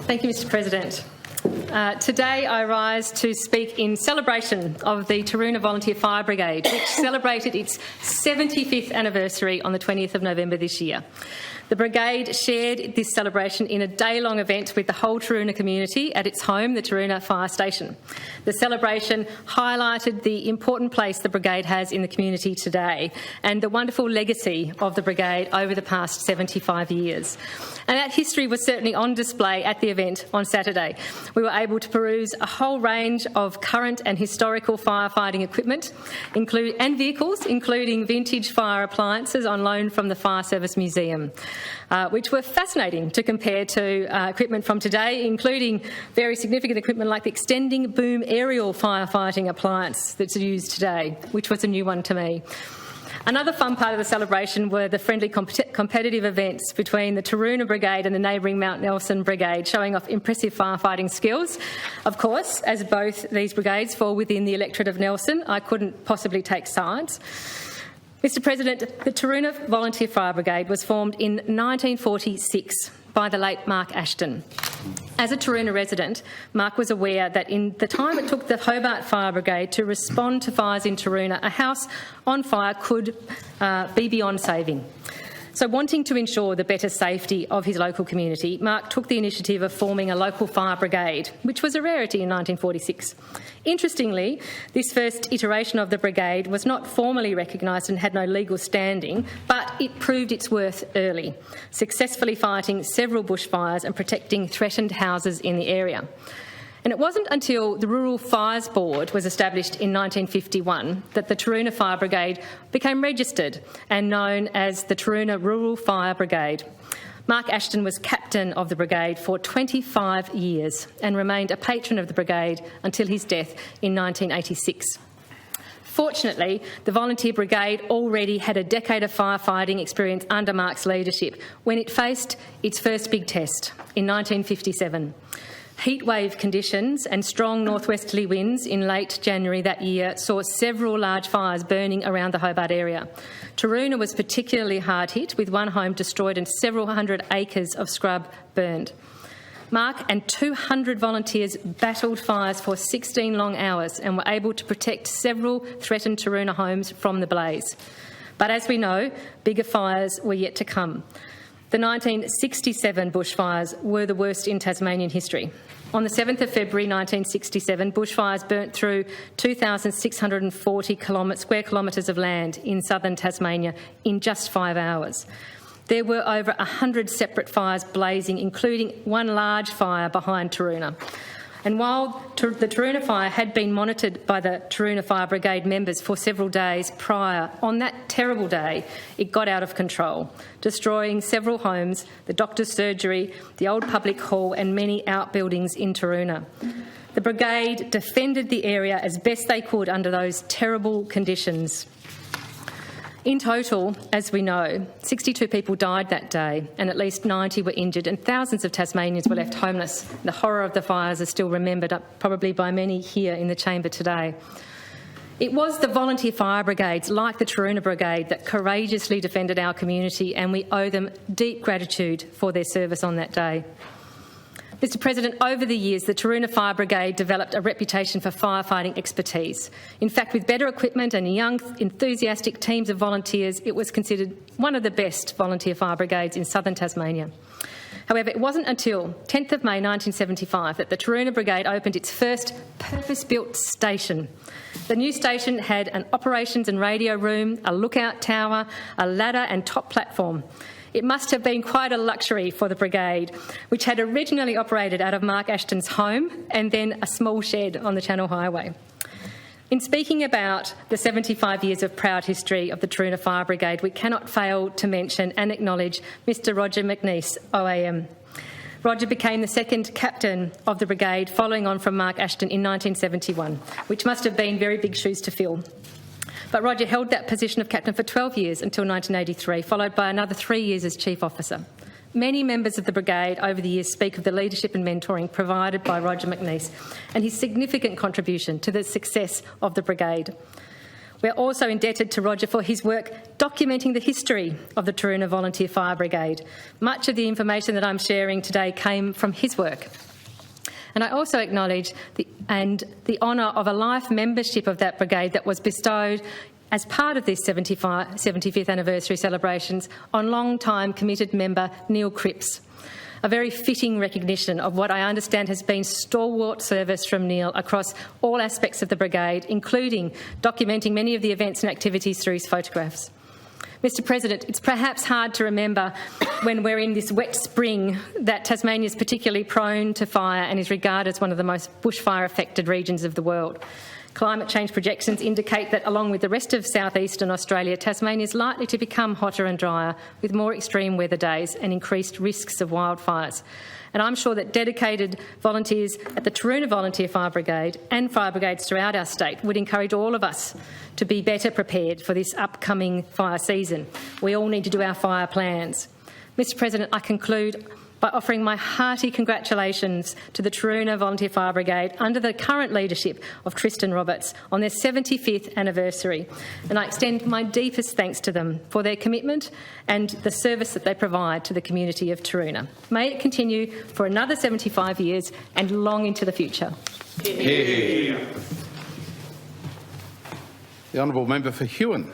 Thank you, Mr President. Today I rise to speak in celebration of the Taroona Volunteer Fire Brigade, which celebrated its 75th anniversary on the 20th of November this year. The Brigade shared this celebration in a day-long event with the whole Taroona community at its home, the Taroona Fire Station. The celebration highlighted the important place the Brigade has in the community today and the wonderful legacy of the Brigade over the past 75 years. And that history was certainly on display at the event on Saturday. We were able to peruse a whole range of current and historical firefighting equipment and vehicles, including vintage fire appliances on loan from the Fire Service Museum, which were fascinating to compare to equipment from today, including very significant equipment like the extending boom aerial firefighting appliance that's used today, which was a new one to me. Another fun part of the celebration were the friendly competitive events between the Taroona Brigade and the neighbouring Mount Nelson Brigade, showing off impressive firefighting skills. Of course, as both these brigades fall within the electorate of Nelson, I couldn't possibly take sides. Mr President, the Taroona Volunteer Fire Brigade was formed in 1946 by the late Mark Ashton. As a Taroona resident, Mark was aware that in the time it took the Hobart Fire Brigade to respond to fires in Taroona, a house on fire could be beyond saving. So, wanting to ensure the better safety of his local community, Mark took the initiative of forming a local fire brigade, which was a rarity in 1946. Interestingly, this first iteration of the brigade was not formally recognised and had no legal standing, but it proved its worth early, successfully fighting several bushfires and protecting threatened houses in the area. And it wasn't until the Rural Fires Board was established in 1951 that the Taroona Fire Brigade became registered and known as the Taroona Rural Fire Brigade. Mark Ashton was captain of the brigade for 25 years and remained a patron of the brigade until his death in 1986. Fortunately, the Volunteer Brigade already had a decade of firefighting experience under Mark's leadership when it faced its first big test in 1957. Heatwave conditions and strong northwesterly winds in late January that year saw several large fires burning around the Hobart area. Taroona was particularly hard hit, with one home destroyed and several hundred acres of scrub burned. Mark and 200 volunteers battled fires for 16 long hours and were able to protect several threatened Taroona homes from the blaze. But as we know, bigger fires were yet to come. The 1967 bushfires were the worst in Tasmanian history. On the 7th of February 1967, bushfires burnt through 2,640 square kilometres of land in southern Tasmania in just 5 hours. There were over 100 separate fires blazing, including one large fire behind Taroona. And while the Taroona fire had been monitored by the Taroona Fire Brigade members for several days prior, on that terrible day, it got out of control, destroying several homes, the doctor's surgery, the old public hall and many outbuildings in Taroona. The brigade defended the area as best they could under those terrible conditions. In total, as we know, 62 people died that day and at least 90 were injured and thousands of Tasmanians were left homeless. The horror of the fires is still remembered, probably by many here in the chamber today. It was the volunteer fire brigades like the Taroona Brigade that courageously defended our community, and we owe them deep gratitude for their service on that day. Mr President, over the years, the Taroona Fire Brigade developed a reputation for firefighting expertise. In fact, with better equipment and young, enthusiastic teams of volunteers, it was considered one of the best volunteer fire brigades in southern Tasmania. However, it wasn't until 10th of May 1975 that the Taroona Brigade opened its first purpose-built station. The new station had an operations and radio room, a lookout tower, a ladder and top platform. It must have been quite a luxury for the brigade, which had originally operated out of Mark Ashton's home and then a small shed on the Channel Highway. In speaking about the 75 years of proud history of the Taroona Fire Brigade, we cannot fail to mention and acknowledge Mr Roger McNeice, OAM. Roger became the second captain of the brigade following on from Mark Ashton in 1971, which must have been very big shoes to fill. But Roger held that position of captain for 12 years until 1983, followed by another 3 years as chief officer. Many members of the brigade over the years speak of the leadership and mentoring provided by Roger McNeice and his significant contribution to the success of the brigade. We're also indebted to Roger for his work documenting the history of the Taroona Volunteer Fire Brigade. Much of the information that I'm sharing today came from his work. And I also acknowledge the honour of a life membership of that brigade that was bestowed as part of this 75th anniversary celebrations on long-time committed member Neil Cripps. A very fitting recognition of what I understand has been stalwart service from Neil across all aspects of the brigade, including documenting many of the events and activities through his photographs. Mr President, it's perhaps hard to remember when we're in this wet spring that Tasmania is particularly prone to fire and is regarded as one of the most bushfire-affected regions of the world. Climate change projections indicate that, along with the rest of southeastern Australia, Tasmania is likely to become hotter and drier, with more extreme weather days and increased risks of wildfires. And I'm sure that dedicated volunteers at the Taroona Volunteer Fire Brigade and fire brigades throughout our state would encourage all of us to be better prepared for this upcoming fire season. We all need to do our fire plans. Mr President, I conclude by offering my hearty congratulations to the Taroona Volunteer Fire Brigade under the current leadership of Tristan Roberts on their 75th anniversary, and I extend my deepest thanks to them for their commitment and the service that they provide to the community of Taroona. May it continue for another 75 years and long into the future. The honourable member for Huon.